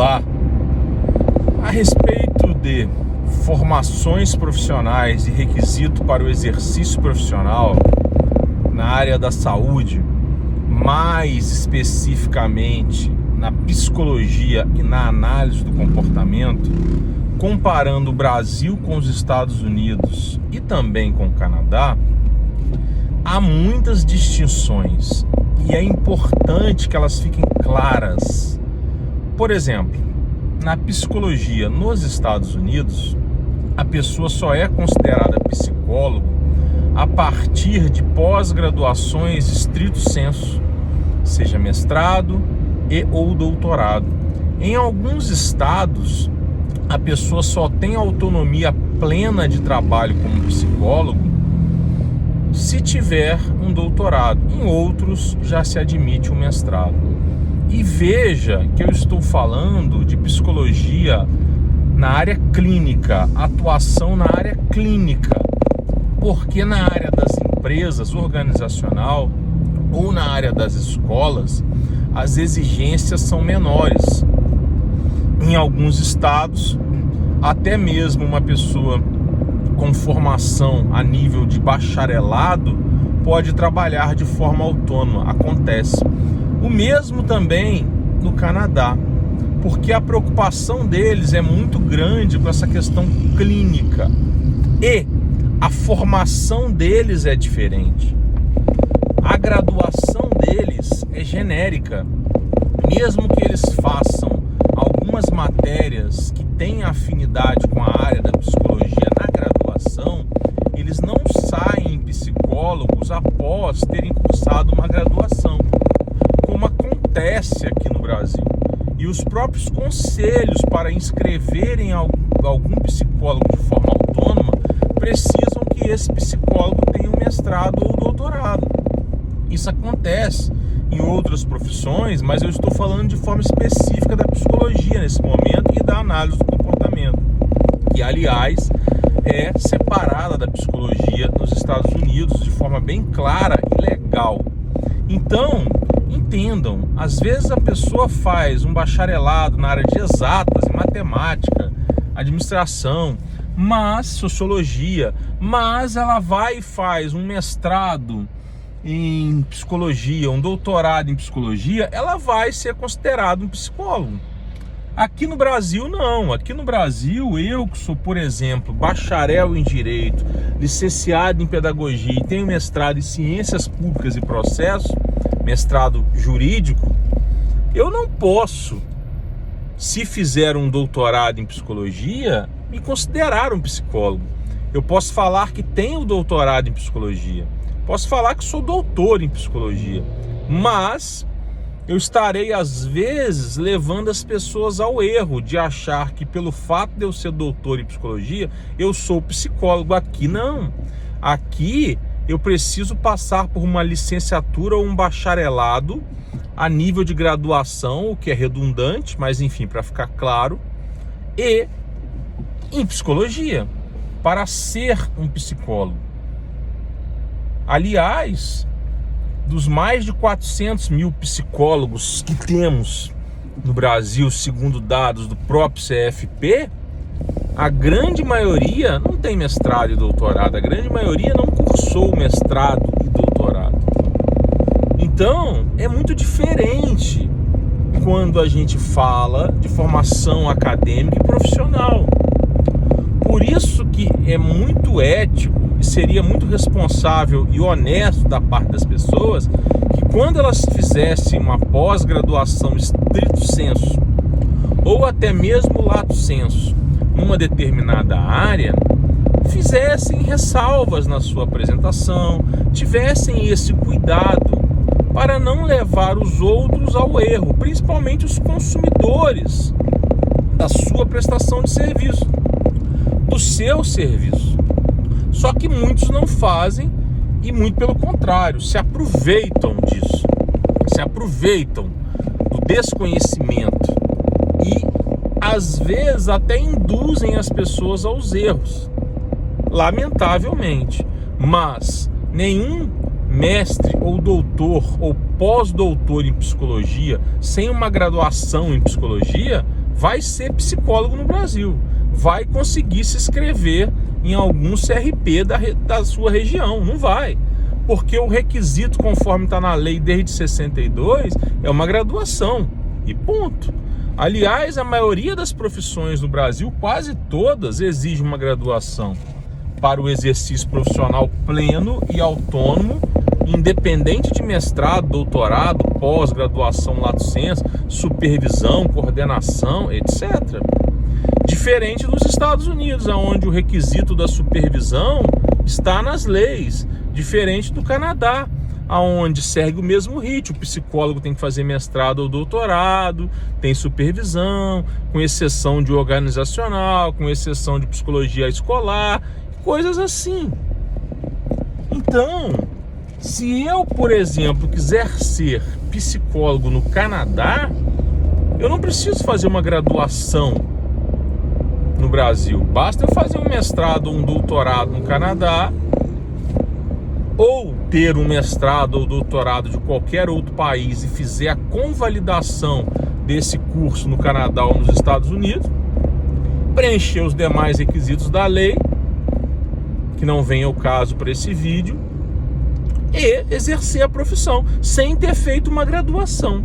Olá, a respeito de formações profissionais e requisito para o exercício profissional na área da saúde, mais especificamente na psicologia e na análise do comportamento, comparando o Brasil com os Estados Unidos e também com o Canadá, há muitas distinções e é importante que elas fiquem claras. Por exemplo, na psicologia nos Estados Unidos, a pessoa só é considerada psicólogo a partir de pós-graduações estrito sensu, seja mestrado e ou doutorado. Em alguns estados, a pessoa só tem autonomia plena de trabalho como psicólogo se tiver um doutorado. Em outros, já se admite um mestrado. E veja que eu estou falando de psicologia na área clínica, atuação na área clínica, porque na área das empresas, organizacional ou na área das escolas, as exigências são menores. Em alguns estados, até mesmo uma pessoa com formação a nível de bacharelado pode trabalhar de forma autônoma, acontece. O mesmo também no Canadá, porque a preocupação deles é muito grande com essa questão clínica e a formação deles é diferente. A graduação deles é genérica, mesmo que eles façam algumas matérias que têm afinidade com a área da psicologia na graduação, eles não saem psicólogos após terem cursado uma graduação, como acontece aqui no Brasil. E os próprios conselhos para inscreverem algum psicólogo de forma autônoma precisam que esse psicólogo tenha um mestrado ou doutorado. Isso acontece em outras profissões, mas eu estou falando de forma específica da psicologia nesse momento e da análise do comportamento, que aliás é separada da psicologia nos Estados Unidos de forma bem clara e legal. Então, entendam, às vezes a pessoa faz um bacharelado na área de exatas, em matemática, administração, sociologia, mas ela vai e faz um mestrado em psicologia, um doutorado em psicologia, ela vai ser considerada um psicólogo. Aqui no Brasil não, aqui no Brasil eu que sou, por exemplo, bacharel em Direito, licenciado em Pedagogia e tenho mestrado em Ciências Públicas e Processos, mestrado jurídico, eu não posso, se fizer um doutorado em psicologia, me considerar um psicólogo. Eu posso falar que tenho doutorado em psicologia, posso falar que sou doutor em psicologia, mas eu estarei às vezes levando as pessoas ao erro de achar que pelo fato de eu ser doutor em psicologia, eu sou psicólogo. Aqui não, aqui eu preciso passar por uma licenciatura ou um bacharelado a nível de graduação, o que é redundante, mas enfim, para ficar claro, e em psicologia, para ser um psicólogo. Aliás, dos mais de 400 mil psicólogos que temos no Brasil, segundo dados do próprio CFP, a grande maioria não tem mestrado e doutorado, a grande maioria não cursou mestrado e doutorado. Então, é muito diferente quando a gente fala de formação acadêmica e profissional. Por isso que é muito ético e seria muito responsável e honesto da parte das pessoas que quando elas fizessem uma pós-graduação estrito sensu ou até mesmo lato sensu numa determinada área, fizessem ressalvas na sua apresentação, tivessem esse cuidado para não levar os outros ao erro, principalmente os consumidores da sua prestação de serviço, do seu serviço. Só que muitos não fazem e muito pelo contrário, se aproveitam disso, se aproveitam do desconhecimento e às vezes até induzem as pessoas aos erros, lamentavelmente. Mas nenhum mestre ou doutor ou pós-doutor em psicologia sem uma graduação em psicologia vai ser psicólogo no Brasil, vai conseguir se inscrever em algum CRP da sua região. Não vai, porque o requisito, conforme está na lei desde 62, é uma graduação e ponto. Aliás, a maioria das profissões no Brasil, quase todas, exige uma graduação para o exercício profissional pleno e autônomo, independente de mestrado, doutorado, pós-graduação lato sensu, supervisão, coordenação, etc. Diferente dos Estados Unidos, onde o requisito da supervisão está nas leis. Diferente do Canadá, onde segue o mesmo ritmo. O psicólogo tem que fazer mestrado ou doutorado, tem supervisão, com exceção de organizacional, com exceção de psicologia escolar, coisas assim. Então, se eu, por exemplo, quiser ser psicólogo no Canadá, eu não preciso fazer uma graduação no Brasil. Basta eu fazer um mestrado ou um doutorado no Canadá, ou ter um mestrado ou doutorado de qualquer outro país e fizer a convalidação desse curso no Canadá ou nos Estados Unidos, preencher os demais requisitos da lei, que não vem ao caso para esse vídeo, e exercer a profissão sem ter feito uma graduação.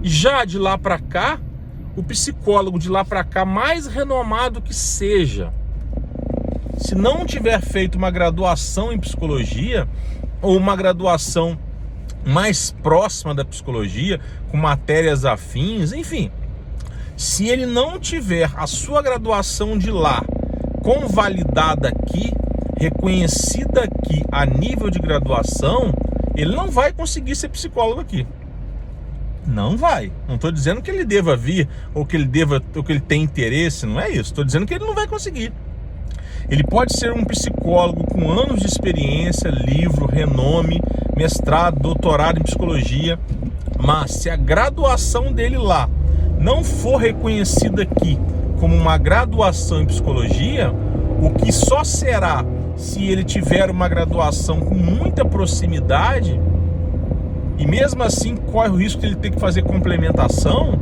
Já de lá para cá, o psicólogo de lá para cá, mais renomado que seja, se não tiver feito uma graduação em psicologia, ou uma graduação mais próxima da psicologia, com matérias afins, enfim, se ele não tiver a sua graduação de lá convalidada aqui, reconhecida aqui a nível de graduação, ele não vai conseguir ser psicólogo aqui. Não vai. Não estou dizendo que ele deva vir, ou que ele tem interesse, não é isso. Estou dizendo que ele não vai conseguir. Ele pode ser um psicólogo com anos de experiência, livro, renome, mestrado, doutorado em psicologia, mas se a graduação dele lá não for reconhecida aqui como uma graduação em psicologia, o que só será se ele tiver uma graduação com muita proximidade, e mesmo assim corre o risco de ele ter que fazer complementação,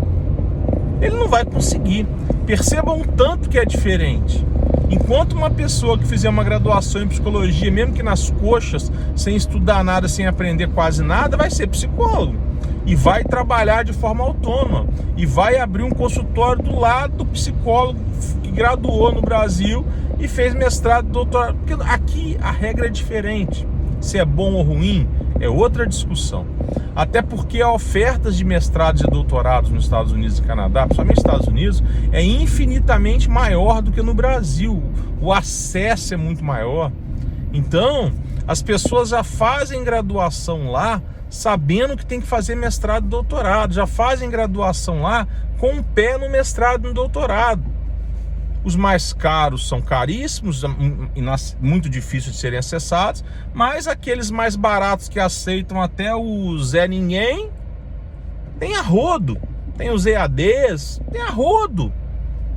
ele não vai conseguir. Percebam o tanto que é diferente. Enquanto uma pessoa que fizer uma graduação em psicologia, mesmo que nas coxas, sem estudar nada, sem aprender quase nada, vai ser psicólogo e vai trabalhar de forma autônoma e vai abrir um consultório do lado do psicólogo que graduou no Brasil e fez mestrado, doutorado. Porque aqui a regra é diferente. Se é bom ou ruim é outra discussão. Até porque a oferta de mestrados e doutorados nos Estados Unidos e Canadá, principalmente nos Estados Unidos, é infinitamente maior do que no Brasil. O acesso é muito maior. Então, as pessoas já fazem graduação lá sabendo que tem que fazer mestrado e doutorado. Já fazem graduação lá com um pé no mestrado e no doutorado. Os mais caros são caríssimos e muito difíceis de serem acessados, mas aqueles mais baratos que aceitam até o Zé Ninguém, tem a rodo, tem os EADs, tem a rodo.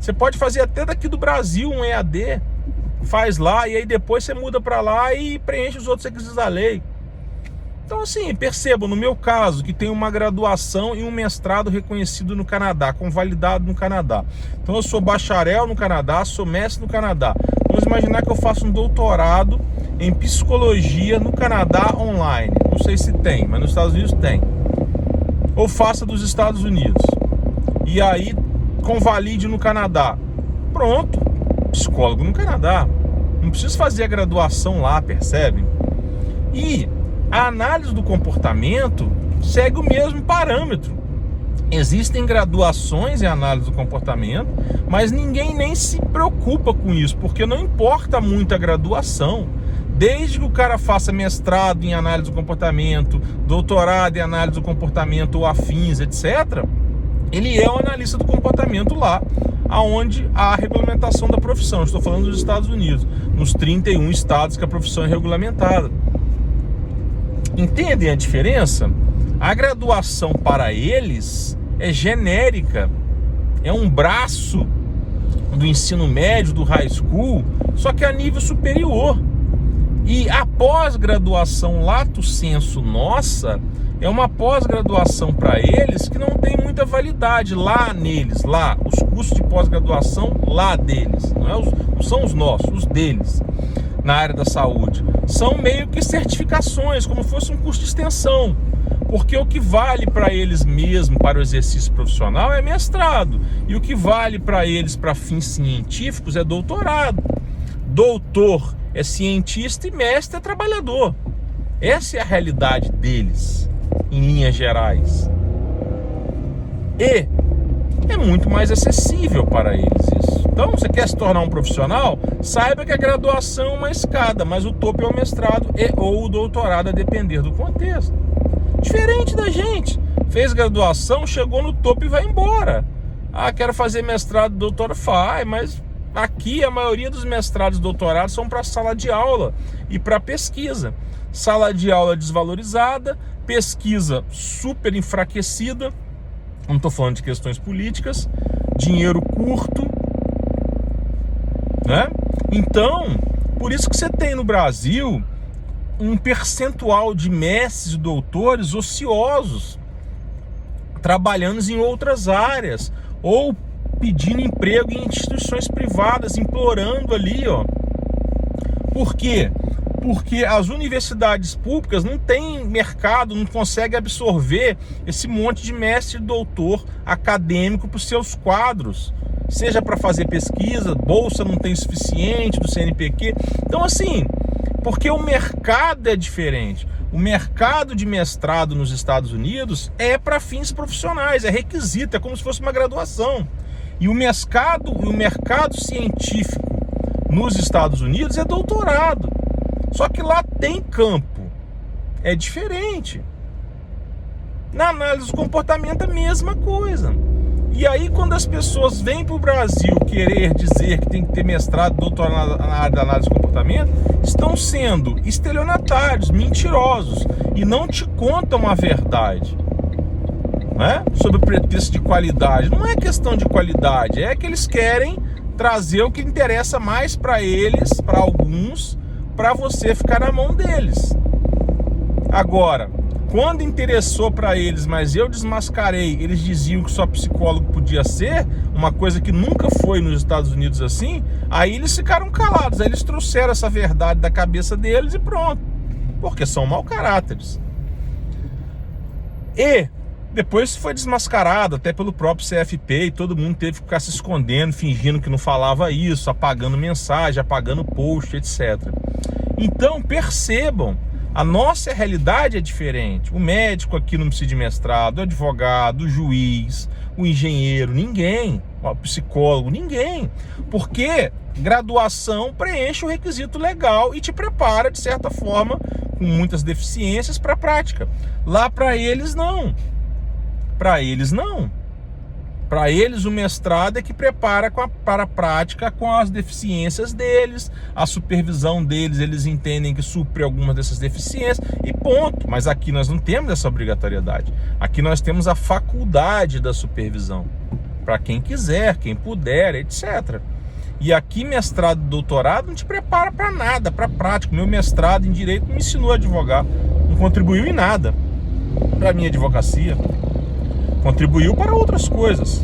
Você pode fazer até daqui do Brasil um EAD, faz lá e aí depois você muda para lá e preenche os outros requisitos da lei. Então assim, percebam, no meu caso, que tem uma graduação e um mestrado reconhecido no Canadá, convalidado no Canadá. Então eu sou bacharel no Canadá, sou mestre no Canadá. Vamos imaginar que eu faço um doutorado em psicologia no Canadá online. Não sei se tem, mas nos Estados Unidos tem. Ou faça dos Estados Unidos. E aí convalide no Canadá. Pronto, psicólogo no Canadá. Não preciso fazer a graduação lá, percebem? E a análise do comportamento segue o mesmo parâmetro. Existem graduações em análise do comportamento, mas ninguém nem se preocupa com isso, porque não importa muito a graduação. Desde que o cara faça mestrado em análise do comportamento, doutorado em análise do comportamento ou afins, etc., ele é o analista do comportamento lá, aonde há a regulamentação da profissão. Estou falando dos Estados Unidos, nos 31 estados que a profissão é regulamentada. Entendem a diferença? A graduação para eles é genérica, é um braço do ensino médio, do high school, só que a nível superior. E a pós-graduação lato sensu nossa é uma pós-graduação para eles que não tem muita validade lá neles, lá, os cursos de pós-graduação lá deles, não são os nossos, os deles, na área da saúde. São meio que certificações, como se fosse um curso de extensão, porque o que vale para eles mesmo, para o exercício profissional, é mestrado, e o que vale para eles para fins científicos é doutorado. Doutor é cientista e mestre é trabalhador. Essa é a realidade deles, em linhas gerais. E é muito mais acessível para eles isso. Então, você quer se tornar um profissional? Saiba que a graduação é uma escada, mas o topo é o mestrado e ou o doutorado, a depender do contexto. Diferente da gente. Fez graduação, chegou no topo e vai embora. Ah, quero fazer mestrado, doutorado, faz, mas aqui a maioria dos mestrados e doutorados são para sala de aula e para pesquisa. Sala de aula desvalorizada, pesquisa super enfraquecida, não estou falando de questões políticas, dinheiro curto, né? Então, por isso que você tem no Brasil um percentual de mestres e doutores ociosos, trabalhando em outras áreas, ou pedindo emprego em instituições privadas, implorando ali, ó. Por quê? Porque as universidades públicas não têm mercado, não conseguem absorver esse monte de mestre e doutor acadêmico para os seus quadros, seja para fazer pesquisa, bolsa não tem suficiente do CNPq. Então, assim, porque o mercado é diferente. O mercado de mestrado nos Estados Unidos é para fins profissionais, é requisito, é como se fosse uma graduação. E o mercado científico nos Estados Unidos é doutorado. Só que lá tem campo, é diferente. Na análise do comportamento é a mesma coisa. E aí, quando as pessoas vêm para o Brasil querer dizer que tem que ter mestrado, doutorado na área da análise do comportamento, estão sendo estelionatários, mentirosos, e não te contam a verdade, né? Sob o pretexto de qualidade. Não é questão de qualidade, é que eles querem trazer o que interessa mais para eles, para alguns, para você ficar na mão deles. Agora, quando interessou para eles, mas eu desmascarei, eles diziam que só psicólogo podia ser, uma coisa que nunca foi nos Estados Unidos assim, aí eles ficaram calados, aí eles trouxeram essa verdade da cabeça deles e pronto, porque são mau caráteres. E depois foi desmascarado até pelo próprio CFP, e todo mundo teve que ficar se escondendo, fingindo que não falava isso, apagando mensagem, apagando post, etc. Então percebam, a nossa realidade é diferente. O médico aqui não precisa de mestrado, o advogado, o juiz, o engenheiro, ninguém, o psicólogo, ninguém. Porque graduação preenche o requisito legal e te prepara, de certa forma, com muitas deficiências, para a prática. Lá para eles não. Para eles não. Para eles o mestrado é que prepara para a prática com as deficiências deles, a supervisão deles, eles entendem que supre algumas dessas deficiências e ponto. Mas aqui nós não temos essa obrigatoriedade. Aqui nós temos a faculdade da supervisão, para quem quiser, quem puder, etc. E aqui mestrado e doutorado não te prepara para nada, para a prática. Meu mestrado em Direito me ensinou a advogar, não contribuiu em nada para a minha advocacia. Contribuiu para outras coisas.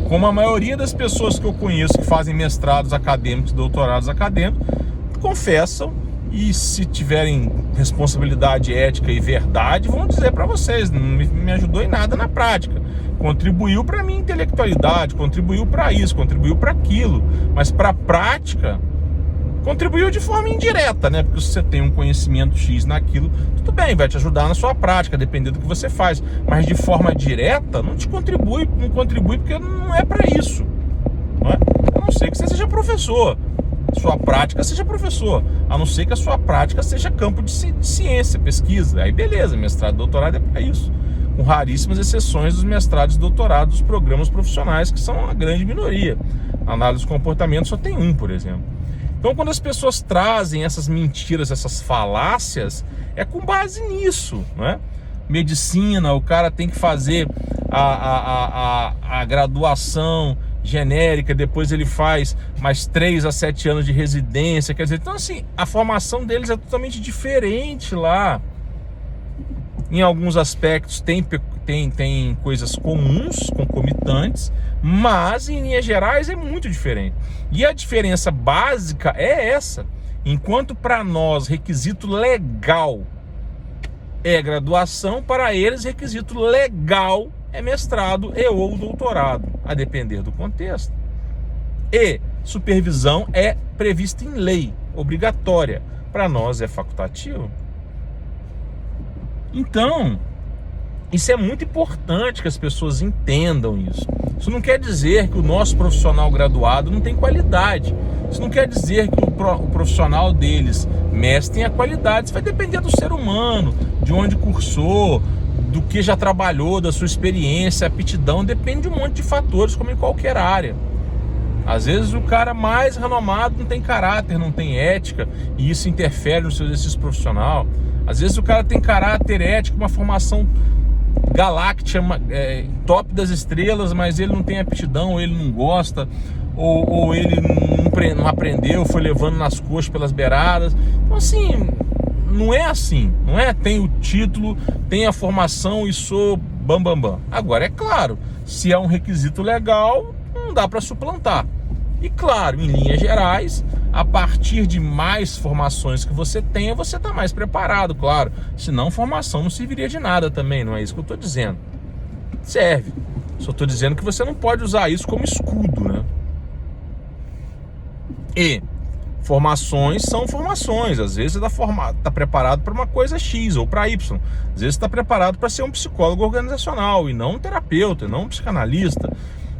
Como a maioria das pessoas que eu conheço que fazem mestrados acadêmicos, doutorados acadêmicos, confessam, e se tiverem responsabilidade ética e verdade, vão dizer para vocês, não me ajudou em nada na prática. Contribuiu para a minha intelectualidade, contribuiu para isso, contribuiu para aquilo, mas para a prática contribuiu de forma indireta, né? Porque se você tem um conhecimento X naquilo, tudo bem, vai te ajudar na sua prática, dependendo do que você faz. Mas de forma direta, não contribui porque não é para isso. Não é? A não ser que você seja professor, sua prática seja professor. A não ser que a sua prática seja campo de ciência, pesquisa. Aí beleza, mestrado e doutorado é para isso. Com raríssimas exceções dos mestrados e doutorados dos programas profissionais, que são a grande minoria. A análise do comportamento só tem um, por exemplo. Então, quando as pessoas trazem essas mentiras, essas falácias, é com base nisso, né? Medicina, o cara tem que fazer a graduação genérica, depois ele faz mais 3 a 7 anos de residência, quer dizer, então assim, a formação deles é totalmente diferente lá. Em alguns aspectos tem coisas comuns, concomitantes, mas em linhas gerais é muito diferente. E a diferença básica é essa. Enquanto para nós requisito legal é graduação, para eles requisito legal é mestrado e ou doutorado, a depender do contexto. E supervisão é prevista em lei, obrigatória. Para nós é facultativo. Então, isso é muito importante que as pessoas entendam isso. Isso não quer dizer que o nosso profissional graduado não tem qualidade. Isso não quer dizer que o profissional deles, mestre, tenha qualidade. Isso vai depender do ser humano, de onde cursou, do que já trabalhou, da sua experiência, aptidão. Depende de um monte de fatores, como em qualquer área. Às vezes o cara mais renomado não tem caráter, não tem ética, e isso interfere no seu exercício profissional. Às vezes o cara tem caráter, ética, uma formação galáctica, top das estrelas, mas ele não tem aptidão, ou ele não gosta, ou ele não aprendeu, foi levando nas coxas pelas beiradas. Então assim, não é assim, não é? Tem o título, tem a formação e sou bam. Agora é claro, se é um requisito legal, não dá para suplantar. E claro, em linhas gerais, a partir de mais formações que você tenha, você está mais preparado, claro. Senão formação não serviria de nada também, não é isso que eu estou dizendo. Serve. Só estou dizendo que você não pode usar isso como escudo, né? E formações são formações. Às vezes você está preparado para uma coisa X ou para Y. Às vezes você está preparado para ser um psicólogo organizacional e não um terapeuta, e não um psicanalista.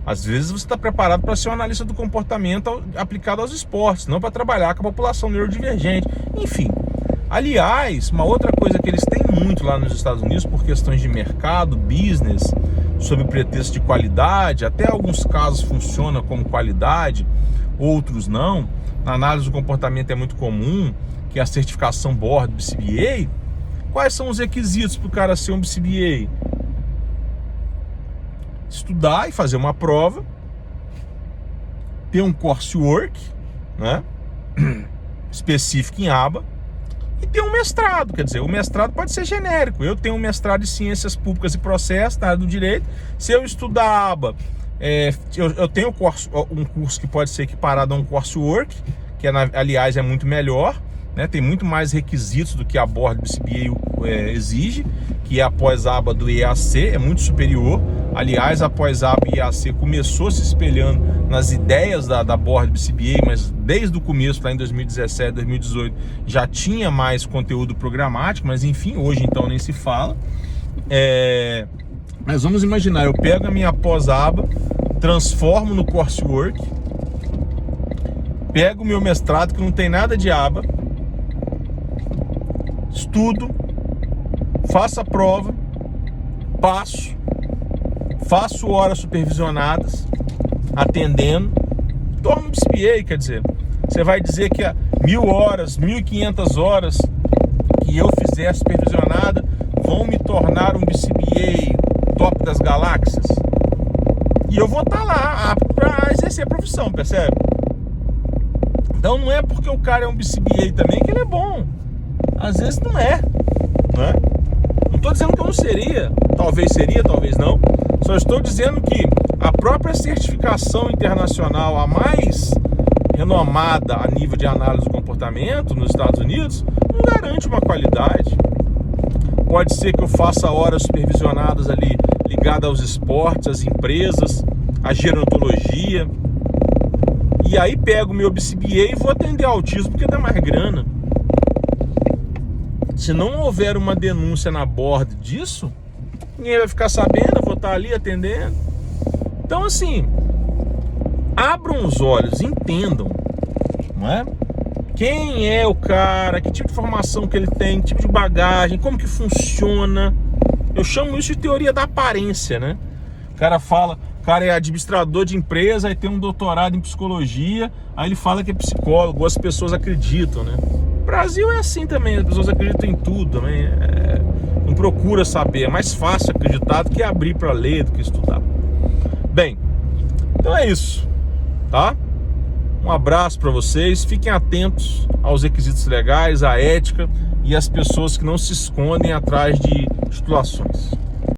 Às vezes você está preparado para ser um analista do comportamento aplicado aos esportes, não para trabalhar com a população neurodivergente. Enfim, aliás, uma outra coisa que eles têm muito lá nos Estados Unidos por questões de mercado, business, sob pretexto de qualidade, até alguns casos funciona como qualidade, outros não. Na análise do comportamento é muito comum, que é a certificação Board BCBA. Quais são os requisitos para o cara ser um BCBA? Estudar e fazer uma prova, ter um coursework, né, específico em aba, e ter um mestrado. Quer dizer, o mestrado pode ser genérico. Eu tenho um mestrado em Ciências Públicas e Processos na área do Direito. Se eu estudar a aba, eu tenho um curso que pode ser equiparado a um coursework, que aliás é muito melhor, né? Tem muito mais requisitos do que a Board BCBA exige, que é a pós-aba do IAC, é muito superior. Aliás, a pós-aba e IAC começou se espelhando nas ideias da Board BCBA, mas desde o começo, lá em 2017, 2018, já tinha mais conteúdo programático, mas enfim, hoje então nem se fala. Mas vamos imaginar, eu pego a minha pós-aba, transformo no coursework, pego o meu mestrado que não tem nada de aba, estudo, faço a prova, faço horas supervisionadas, atendendo, torno um BCBA. Quer dizer, você vai dizer que 1.000 horas, 1.500 horas que eu fizer supervisionada vão me tornar um BCBA top das galáxias? E eu vou estar lá apto para exercer a profissão, percebe? Então não é porque o cara é um BCBA também que ele é bom. Às vezes não é, né? Não estou dizendo que eu não seria, talvez seria, talvez não. Só estou dizendo que a própria certificação internacional, a mais renomada a nível de análise do comportamento nos Estados Unidos, não garante uma qualidade. Pode ser que eu faça horas supervisionadas ali ligadas aos esportes, às empresas, à gerontologia, e aí pego o meu BCBA e vou atender autismo porque dá mais grana. Se não houver uma denúncia na board disso, ninguém vai ficar sabendo, eu vou estar ali atendendo. Então assim, abram os olhos, entendam, não é? Quem é o cara, que tipo de formação que ele tem, que tipo de bagagem, como que funciona. Eu chamo isso de teoria da aparência, né? O cara fala, o cara é administrador de empresa, aí tem um doutorado em psicologia, aí ele fala que é psicólogo, as pessoas acreditam, né? O Brasil é assim também, as pessoas acreditam em tudo também, não procura saber, é mais fácil acreditar do que abrir para ler, do que estudar. Bem, então é isso, tá? Um abraço para vocês, fiquem atentos aos requisitos legais, à ética e às pessoas que não se escondem atrás de titulações.